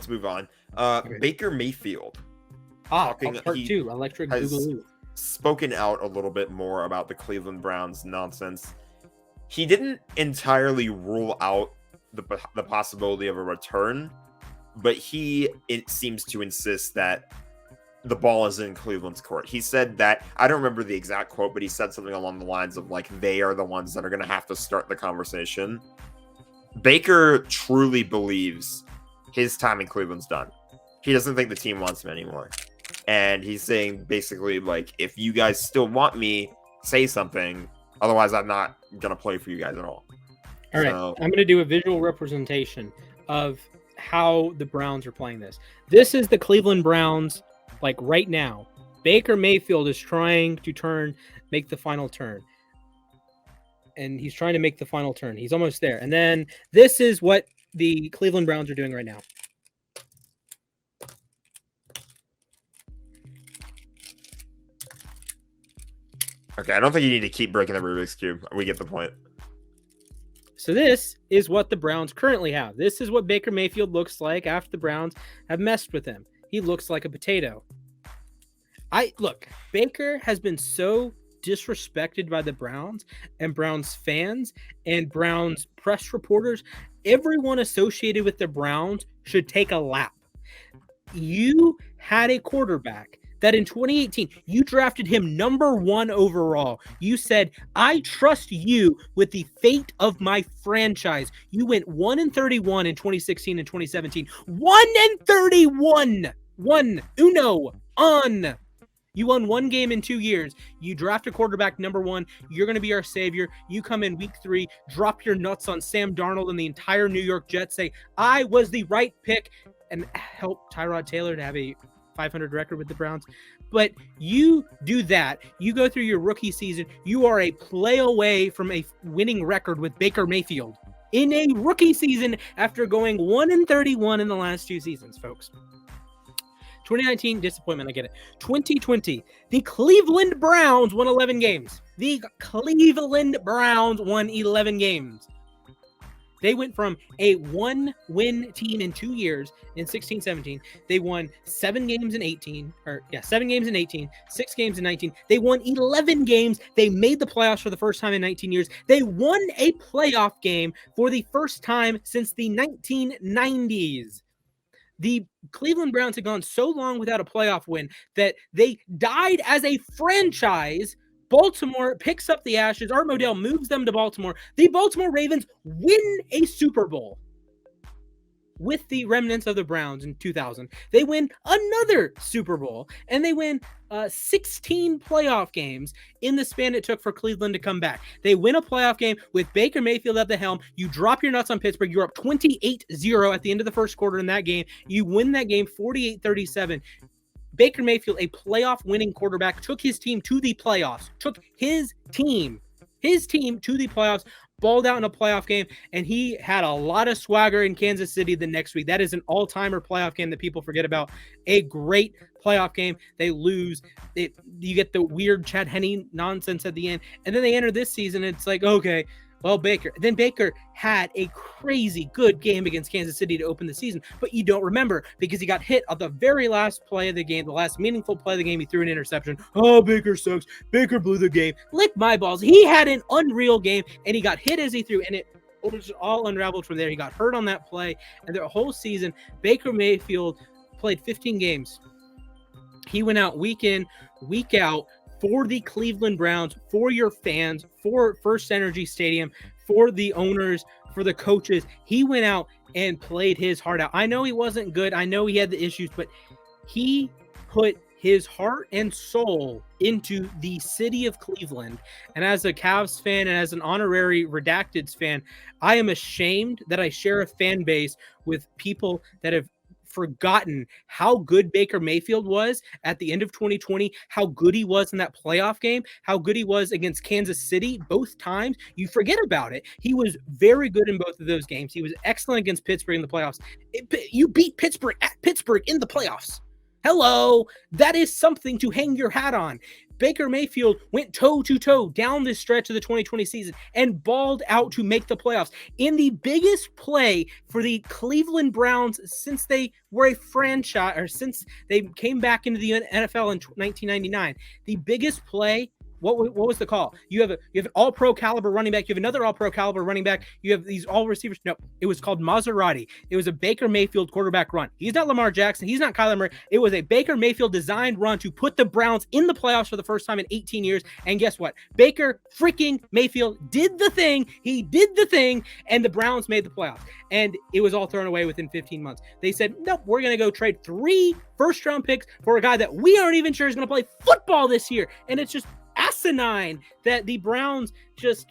let's move on. Okay. Baker Mayfield. Part 2, Electric has Boogaloo. spoken out a little bit more about the Cleveland Browns nonsense. He didn't entirely rule out the possibility of a return, but it seems to insist that the ball is in Cleveland's court. He said that, I don't remember the exact quote, but he said something along the lines of, like, they are the ones that are going to have to start the conversation. Baker truly believes his time in Cleveland's done. He doesn't think the team wants him anymore. And he's saying, basically, like, if you guys still want me, say something. Otherwise, I'm not going to play for you guys at all. All right, I'm going to do a visual representation of how the Browns are playing this. This is the Cleveland Browns, like, right now. Baker Mayfield is trying to make the final turn. And he's trying to make the final turn. He's almost there. And then this is what the Cleveland Browns are doing right now. Okay, I don't think you need to keep breaking the Rubik's Cube. We get the point. So this is what the Browns currently have. This is what Baker Mayfield looks like after the Browns have messed with him. He looks like a potato. Look, Baker has been so disrespected by the Browns and Browns fans and Browns press reporters. Everyone associated with the Browns should take a lap. You had a quarterback that in 2018, you drafted him number 1 overall. You said, I trust you with the fate of my franchise. You went 1-31 in 2016 and 2017. 1-31! You won 1 game in 2 years. You draft a quarterback number 1. You're going to be our savior. You come in week 3, drop your nuts on Sam Darnold and the entire New York Jets, say, I was the right pick, and help Tyrod Taylor to have a 500 record with the Browns. But you do that. You go through your rookie season. You are a play away from a winning record with Baker Mayfield in a rookie season after going 1-31 in the last 2 seasons, folks. 2019, disappointment, I get it. 2020, the Cleveland Browns won 11 games. The Cleveland Browns won 11 games. They went from a 1-win team in 2 years in 16-17. They won 7 games in 18, 6 games in 19. They won 11 games. They made the playoffs for the first time in 19 years. They won a playoff game for the first time since the 1990s. The Cleveland Browns had gone so long without a playoff win that they died as a franchise. Baltimore picks up the ashes. Art Modell moves them to Baltimore. The Baltimore Ravens win a Super Bowl with the remnants of the Browns in 2000. They win another Super Bowl, and they win 16 playoff games in the span it took for Cleveland to come back. They win a playoff game with Baker Mayfield at the helm. You drop your nuts on Pittsburgh. You're up 28-0 at the end of the first quarter in that game. You win that game 48-37. Baker Mayfield, a playoff winning quarterback, took his team to the playoffs, to the playoffs, balled out in a playoff game, and he had a lot of swagger in Kansas City the next week. That is an all-timer playoff game that people forget about. A great playoff game. They lose. You get the weird Chad Henne nonsense at the end, and then they enter this season, and it's like, okay, well, Baker had a crazy good game against Kansas City to open the season, but you don't remember because he got hit on the very last play of the game, the last meaningful play of the game. He threw an interception. Oh, Baker sucks. Baker blew the game. Lick my balls. He had an unreal game, and he got hit as he threw, and it was all unraveled from there. He got hurt on that play, and the whole season, Baker Mayfield played 15 games. He went out week in, week out, for the Cleveland Browns, for your fans, for First Energy Stadium, for the owners, for the coaches. He went out and played his heart out. I know he wasn't good. I know he had the issues, but he put his heart and soul into the city of Cleveland. And as a Cavs fan and as an honorary Redacteds fan, I am ashamed that I share a fan base with people that have forgotten how good Baker Mayfield was at the end of 2020, how good he was in that playoff game, how good he was against Kansas City both times. You forget about it. He was very good in both of those games. He was excellent against Pittsburgh in the playoffs. You beat Pittsburgh at Pittsburgh in the playoffs. Hello, that is something to hang your hat on. Baker Mayfield went toe-to-toe down this stretch of the 2020 season and balled out to make the playoffs in the biggest play for the Cleveland Browns since they were a franchise, or since they came back into the NFL in 1999. The biggest play. What was the call? You have an all-pro caliber running back. You have another all-pro caliber running back. You have these all receivers. No, it was called Maserati. It was a Baker Mayfield quarterback run. He's not Lamar Jackson. He's not Kyler Murray. It was a Baker Mayfield designed run to put the Browns in the playoffs for the first time in 18 years. And guess what? Baker freaking Mayfield did the thing. He did the thing, and the Browns made the playoffs. And it was all thrown away within 15 months. They said, nope, we're going to go trade 3 first-round picks for a guy that we aren't even sure is going to play football this year. And it's just asinine that the Browns just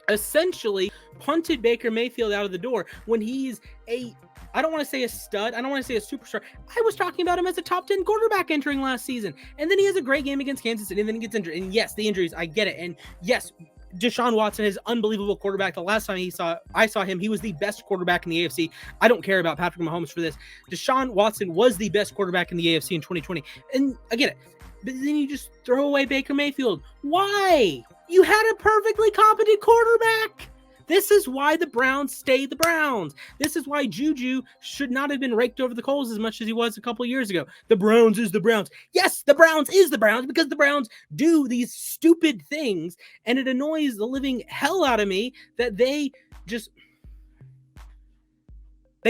essentially punted Baker Mayfield out of the door when he's I don't want to say a stud. I don't want to say a superstar. I was talking about him as a top 10 quarterback entering last season. And then he has a great game against Kansas City, and then he gets injured. And yes, the injuries, I get it. And yes, Deshaun Watson is unbelievable quarterback. The last time I saw him, he was the best quarterback in the AFC. I don't care about Patrick Mahomes for this. Deshaun Watson was the best quarterback in the AFC in 2020. And I get it. But then you just throw away Baker Mayfield. Why? You had a perfectly competent quarterback. This is why the Browns stay the Browns. This is why Juju should not have been raked over the coals as much as he was a couple years ago. The Browns is the Browns. Yes, the Browns is the Browns because the Browns do these stupid things, and it annoys the living hell out of me that they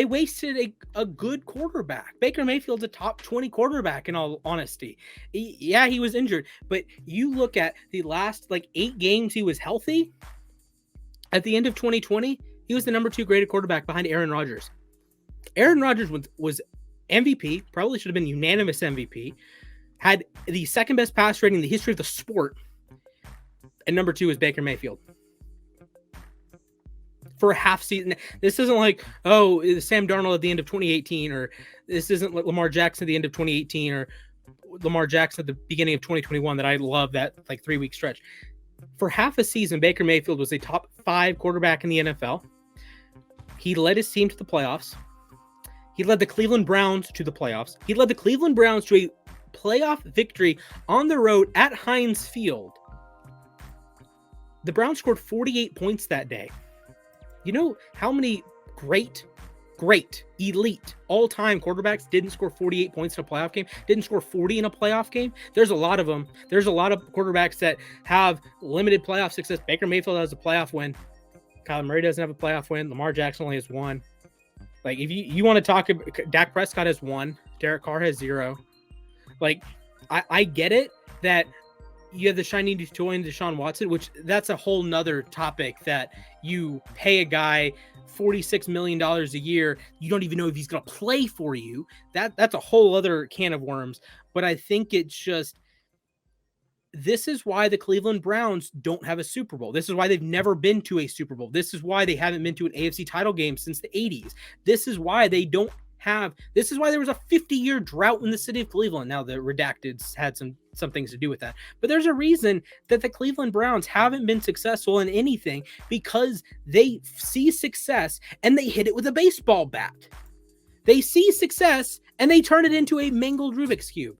wasted a good quarterback. Baker Mayfield's a top 20 quarterback in all honesty. Yeah, he was injured, but you look at the last 8 games he was healthy. At the end of 2020, he was the number 2 graded quarterback behind Aaron Rodgers. Aaron Rodgers was MVP, probably should have been unanimous MVP, had the second best pass rating in the history of the sport, and number 2 is Baker Mayfield. For a half season. This isn't like, Sam Darnold at the end of 2018, or this isn't like Lamar Jackson at the end of 2018, or Lamar Jackson at the beginning of 2021 that I love that 3-week stretch. For half a season, Baker Mayfield was a top 5 quarterback in the NFL. He led his team to the playoffs. He led the Cleveland Browns to the playoffs. He led the Cleveland Browns to a playoff victory on the road at Heinz Field. The Browns scored 48 points that day. You know how many great, elite, all-time quarterbacks didn't score 48 points in a playoff game, didn't score 40 in a playoff game? There's a lot of them. There's a lot of quarterbacks that have limited playoff success. Baker Mayfield has a playoff win. Kyler Murray doesn't have a playoff win. Lamar Jackson only has 1. If you want to talk about, Dak Prescott has 1. Derek Carr has 0. I get it that you have the shiny new toy in Deshaun Watson, which that's a whole nother topic, that you pay a guy $46 million a year. You don't even know if he's going to play for you. That's a whole other can of worms. But I think it's just, this is why the Cleveland Browns don't have a Super Bowl. This is why they've never been to a Super Bowl. This is why they haven't been to an AFC title game since the 80s. This is why they don't this is why there was a 50-year drought in the city of Cleveland. Now, the redacteds had some things to do with that. But there's a reason that the Cleveland Browns haven't been successful in anything, because they see success and they hit it with a baseball bat. They see success and they turn it into a mangled Rubik's Cube.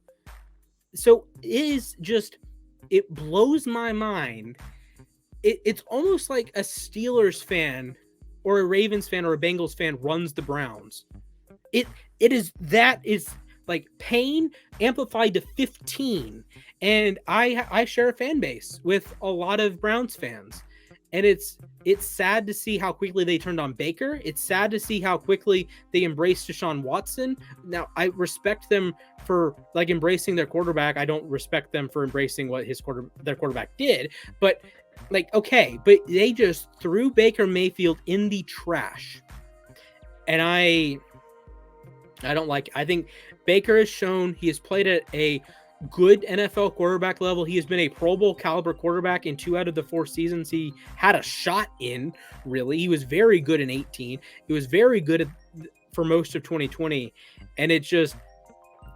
So it blows my mind. It's almost like a Steelers fan or a Ravens fan or a Bengals fan runs the Browns. It is like pain amplified to 15. And I share a fan base with a lot of Browns fans. And it's sad to see how quickly they turned on Baker. It's sad to see how quickly they embraced Deshaun Watson. Now, I respect them for embracing their quarterback. I don't respect them for embracing what their quarterback did. But okay, but they just threw Baker Mayfield in the trash. And I don't like it. I think Baker has shown he has played at a good NFL quarterback level. He has been a Pro Bowl caliber quarterback in 2 out of the 4 seasons he had a shot in, really. He was very good in 18. He was very good for most of 2020. And it just,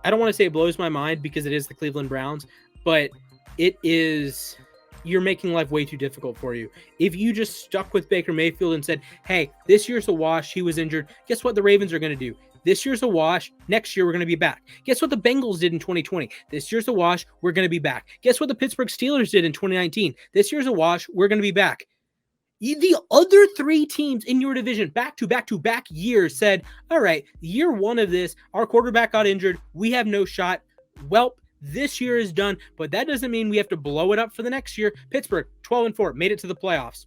I don't want to say it blows my mind because it is the Cleveland Browns, but it is, you're making life way too difficult for you. If you just stuck with Baker Mayfield and said, hey, this year's a wash, he was injured, guess what the Ravens are going to do? This year's a wash. Next year, we're going to be back. Guess what the Bengals did in 2020? This year's a wash. We're going to be back. Guess what the Pittsburgh Steelers did in 2019? This year's a wash. We're going to be back. The other three teams in your division, back to back years, said, all right, year one of this, our quarterback got injured. We have no shot. Welp, this year is done, but that doesn't mean we have to blow it up for the next year. Pittsburgh, 12-4, made it to the playoffs.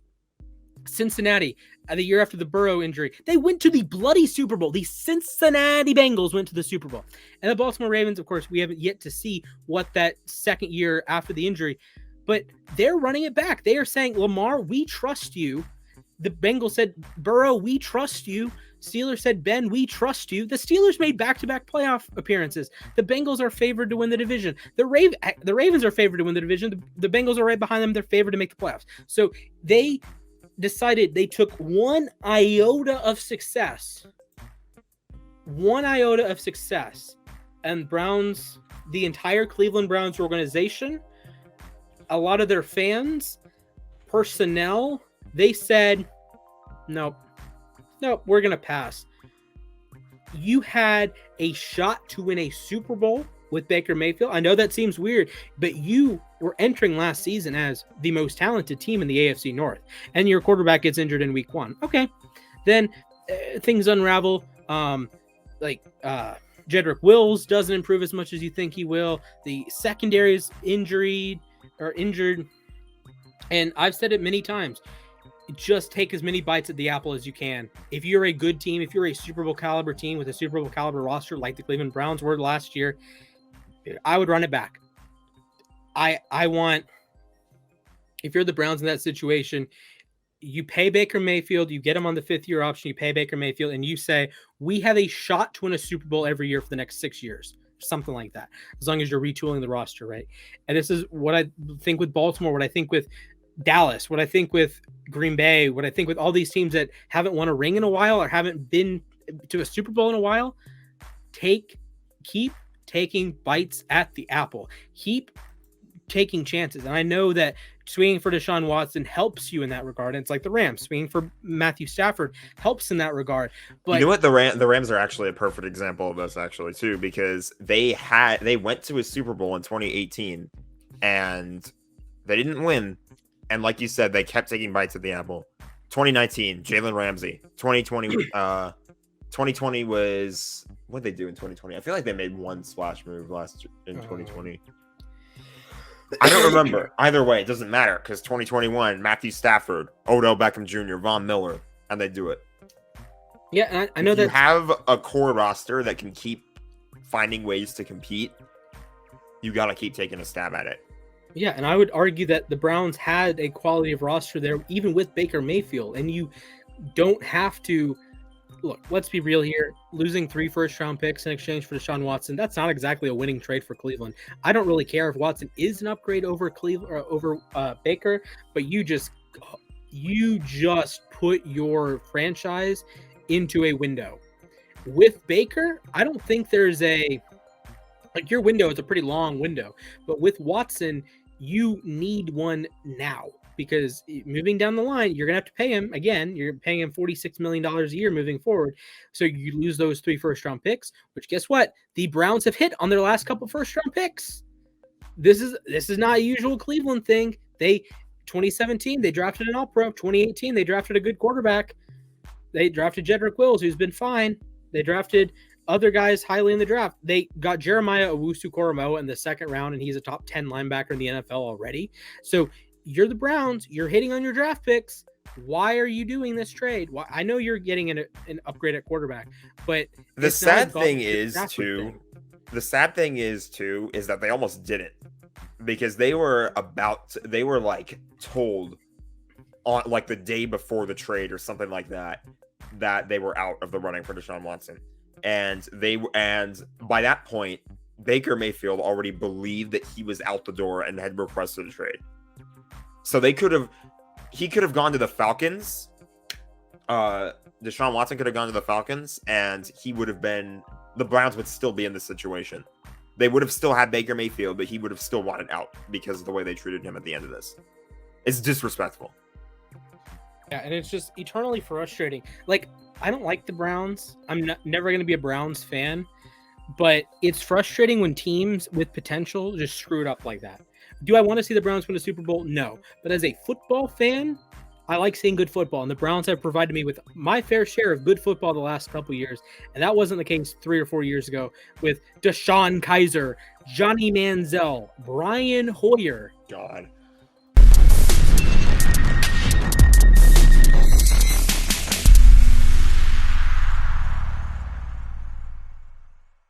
Cincinnati, the year after the Burrow injury, they went to the bloody Super Bowl. The Cincinnati Bengals went to the Super Bowl. And the Baltimore Ravens, of course, we haven't yet to see what that second year after the injury, but they're running it back. They are saying, Lamar, we trust you. The Bengals said, Burrow, we trust you. Steelers said, Ben, we trust you. The Steelers made back-to-back playoff appearances. The Bengals are favored to win the division. The Ravens are favored to win the division. The Bengals are right behind them. They're favored to make the playoffs. So they decided they took one iota of success, and Browns, the entire Cleveland Browns organization, a lot of their fans, personnel, they said, nope, we're going to pass. You had a shot to win a Super Bowl with Baker Mayfield. I know that seems weird, but you were entering last season as the most talented team in the AFC North, and your quarterback gets injured in week 1. Okay, then things unravel. Jedrick Wills doesn't improve as much as you think he will. The secondary is injured. And I've said it many times, just take as many bites at the apple as you can. If you're a good team, if you're a Super Bowl caliber team with a Super Bowl caliber roster like the Cleveland Browns were last year, I would run it back. I want, if you're the Browns in that situation, you pay Baker Mayfield, you get him on the 5th-year option, you pay Baker Mayfield, and you say, we have a shot to win a Super Bowl every year for the next 6 years. Something like that, as long as you're retooling the roster, right? And this is what I think with Baltimore, what I think with Dallas, what I think with Green Bay, what I think with all these teams that haven't won a ring in a while or haven't been to a Super Bowl in a while. Keep taking bites at the apple. Keep taking chances. And I know that swinging for Deshaun Watson helps you in that regard. And it's like the Rams. Swinging for Matthew Stafford helps in that regard. But you know what? The Rams are actually a perfect example of this, actually, too, because they went to a Super Bowl in 2018 and they didn't win. And like you said, they kept taking bites at the apple. 2019, Jalen Ramsey. 2020 was, what did they do in 2020? I feel like they made one splash move in 2020. I don't remember. Either way, it doesn't matter because 2021, Matthew Stafford, Odell Beckham Jr., Von Miller, and they do it. Yeah, and I know that you have a core roster that can keep finding ways to compete. You got to keep taking a stab at it. Yeah, and I would argue that the Browns had a quality of roster there, even with Baker Mayfield, and you don't have to. Look, let's be real here. Losing 3 first-round picks in exchange for Deshaun Watson, that's not exactly a winning trade for Cleveland. I don't really care if Watson is an upgrade over Cleveland or over Baker, but you just put your franchise into a window. With Baker, I don't think there's your window is a pretty long window, but with Watson, you need one now. Because moving down the line, you're going to have to pay him. Again, you're paying him $46 million a year moving forward. So you lose those 3 first-round picks, which guess what? The Browns have hit on their last couple first-round picks. This is not a usual Cleveland thing. 2017, they drafted an all-pro. 2018, they drafted a good quarterback. They drafted Jedrick Wills, who's been fine. They drafted other guys highly in the draft. They got Jeremiah Owusu-Koramoah in the 2nd round, and he's a top 10 linebacker in the NFL already. So you're the Browns. You're hitting on your draft picks. Why are you doing this trade? I know you're getting an upgrade at quarterback, but the sad thing is is that they almost didn't, because they were told on like the day before the trade or something like that they were out of the running for Deshaun Watson, and by that point Baker Mayfield already believed that he was out the door and had requested a trade. So he could have gone to the Falcons. Deshaun Watson could have gone to the Falcons, and the Browns would still be in this situation. They would have still had Baker Mayfield, but he would have still wanted out because of the way they treated him at the end of this. It's disrespectful. Yeah, and it's just eternally frustrating. Like, I don't like the Browns. I'm never going to be a Browns fan, but it's frustrating when teams with potential just screw it up like that. Do I want to see the Browns win a Super Bowl? No. But as a football fan, I like seeing good football, and the Browns have provided me with my fair share of good football the last couple of years, and that wasn't the case 3 or 4 years ago with Deshaun Kaiser, Johnny Manziel, Brian Hoyer. God.